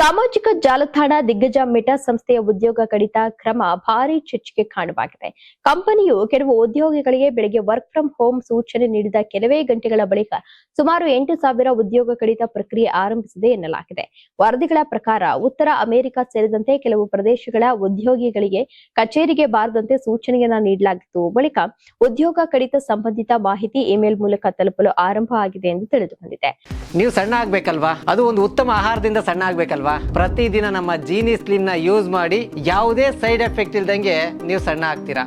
ಸಾಮಾಜಿಕ ಜಾಲತಾಣ ದಿಗ್ಗಜ ಮೆಟಾ ಸಂಸ್ಥೆಯ ಉದ್ಯೋಗ ಕಡಿತ ಕ್ರಮ ಭಾರೀ ಚರ್ಚೆಗೆ ಕಾರಣವಾಗಿದೆ. ಕಂಪನಿಯು ಕೆಲವು ಉದ್ಯೋಗಿಗಳಿಗೆ ಬೆಳಗ್ಗೆ ವರ್ಕ್ ಫ್ರಂ ಹೋಮ್ ಸೂಚನೆ ನೀಡಿದ ಕೆಲವೇ ಗಂಟೆಗಳ ಬಳಿಕ ಸುಮಾರು 8,000 ಉದ್ಯೋಗ ಕಡಿತ ಪ್ರಕ್ರಿಯೆ ಆರಂಭಿಸಿದೆ ಎನ್ನಲಾಗಿದೆ. ವರದಿಗಳ ಪ್ರಕಾರ ಉತ್ತರ ಅಮೆರಿಕ ಸೇರಿದಂತೆ ಕೆಲವು ಪ್ರದೇಶಗಳ ಉದ್ಯೋಗಿಗಳಿಗೆ ಕಚೇರಿಗೆ ಬಾರದಂತೆ ಸೂಚನೆಯನ್ನ ನೀಡಲಾಗಿತ್ತು. ಬಳಿಕ ಉದ್ಯೋಗ ಕಡಿತ ಸಂಬಂಧಿತ ಮಾಹಿತಿ ಇಮೇಲ್ ಮೂಲಕ ತಲುಪಲು ಆರಂಭ ಆಗಿದೆ ಎಂದು ತಿಳಿದು ಬಂದಿದೆ. ನೀವು ಸಣ್ಣ ಆಗ್ಬೇಕಲ್ವಾ? ಅದು ಒಂದು ಉತ್ತಮ ಆಹಾರದಿಂದ ಸಣ್ಣ ಆಗ್ಬೇಕಲ್ವಾ? ಪ್ರತಿದಿನ ನಮ್ಮ ಜೀನಿ ಸ್ಲಿಮ್ ನ ಯೂಸ್ ಮಾಡಿ ಯಾವುದೇ ಸೈಡ್ ಎಫೆಕ್ಟ್ ಇಲ್ದಂಗೆ ನೀವು ಸಣ್ಣ ಆಗ್ತೀರಾ.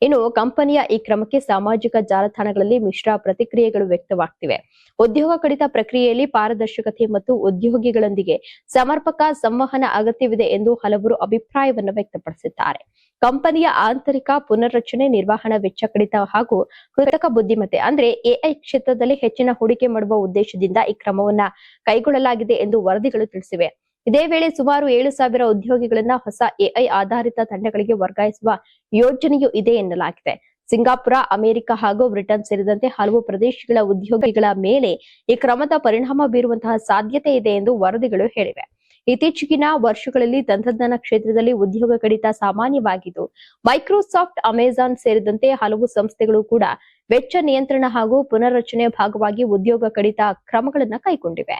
ಇನ್ನು ಕಂಪನಿಯ ಈ ಕ್ರಮಕ್ಕೆ ಸಾಮಾಜಿಕ ಜಾಲತಾಣಗಳಲ್ಲಿ ಮಿಶ್ರ ಪ್ರತಿಕ್ರಿಯೆಗಳು ವ್ಯಕ್ತವಾಗ್ತಿವೆ. ಉದ್ಯೋಗ ಕಡಿತ ಪ್ರಕ್ರಿಯೆಯಲ್ಲಿ ಪಾರದರ್ಶಕತೆ ಮತ್ತು ಉದ್ಯೋಗಿಗಳೊಂದಿಗೆ ಸಮರ್ಪಕ ಸಂವಹನ ಅಗತ್ಯವಿದೆ ಎಂದು ಹಲವರು ಅಭಿಪ್ರಾಯವನ್ನು ವ್ಯಕ್ತಪಡಿಸಿದ್ದಾರೆ. ಕಂಪನಿಯ ಆಂತರಿಕ ಪುನರ್ರಚನೆ, ನಿರ್ವಹಣಾ ವೆಚ್ಚ ಕಡಿತ ಹಾಗೂ ಕೃತಕ ಬುದ್ಧಿಮತ್ತೆ ಅಂದ್ರೆ ಎಐ ಕ್ಷೇತ್ರದಲ್ಲಿ ಹೆಚ್ಚಿನ ಹೂಡಿಕೆ ಮಾಡುವ ಉದ್ದೇಶದಿಂದ ಈ ಕ್ರಮವನ್ನ ಕೈಗೊಳ್ಳಲಾಗಿದೆ ಎಂದು ವರದಿಗಳು ತಿಳಿಸಿವೆ. ಇದೇ ವೇಳೆ ಸುಮಾರು 7,000 ಉದ್ಯೋಗಿಗಳನ್ನ ಹೊಸ ಎಐ ಆಧಾರಿತ ತಂಡಗಳಿಗೆ ವರ್ಗಾಯಿಸುವ ಯೋಜನೆಯೂ ಇದೆ ಎನ್ನಲಾಗಿದೆ. ಸಿಂಗಾಪುರ, ಅಮೆರಿಕ ಹಾಗೂ ಬ್ರಿಟನ್ ಸೇರಿದಂತೆ ಹಲವು ಪ್ರದೇಶಗಳ ಉದ್ಯೋಗಿಗಳ ಮೇಲೆ ಈ ಕ್ರಮದ ಪರಿಣಾಮ ಬೀರುವಂತಹ ಸಾಧ್ಯತೆ ಇದೆ ಎಂದು ವರದಿಗಳು ಹೇಳಿವೆ. ಇತ್ತೀಚೆಗಿನ ವರ್ಷಗಳಲ್ಲಿ ತಂತ್ರಜ್ಞಾನ ಕ್ಷೇತ್ರದಲ್ಲಿ ಉದ್ಯೋಗ ಕಡಿತ ಸಾಮಾನ್ಯವಾಗಿದ್ದು, ಮೈಕ್ರೋಸಾಫ್ಟ್, ಅಮೆಜಾನ್ ಸೇರಿದಂತೆ ಹಲವು ಸಂಸ್ಥೆಗಳು ಕೂಡ ವೆಚ್ಚ ನಿಯಂತ್ರಣ ಹಾಗೂ ಪುನರ್ರಚನೆಯ ಭಾಗವಾಗಿ ಉದ್ಯೋಗ ಕಡಿತ ಕ್ರಮಗಳನ್ನು ಕೈಗೊಂಡಿವೆ.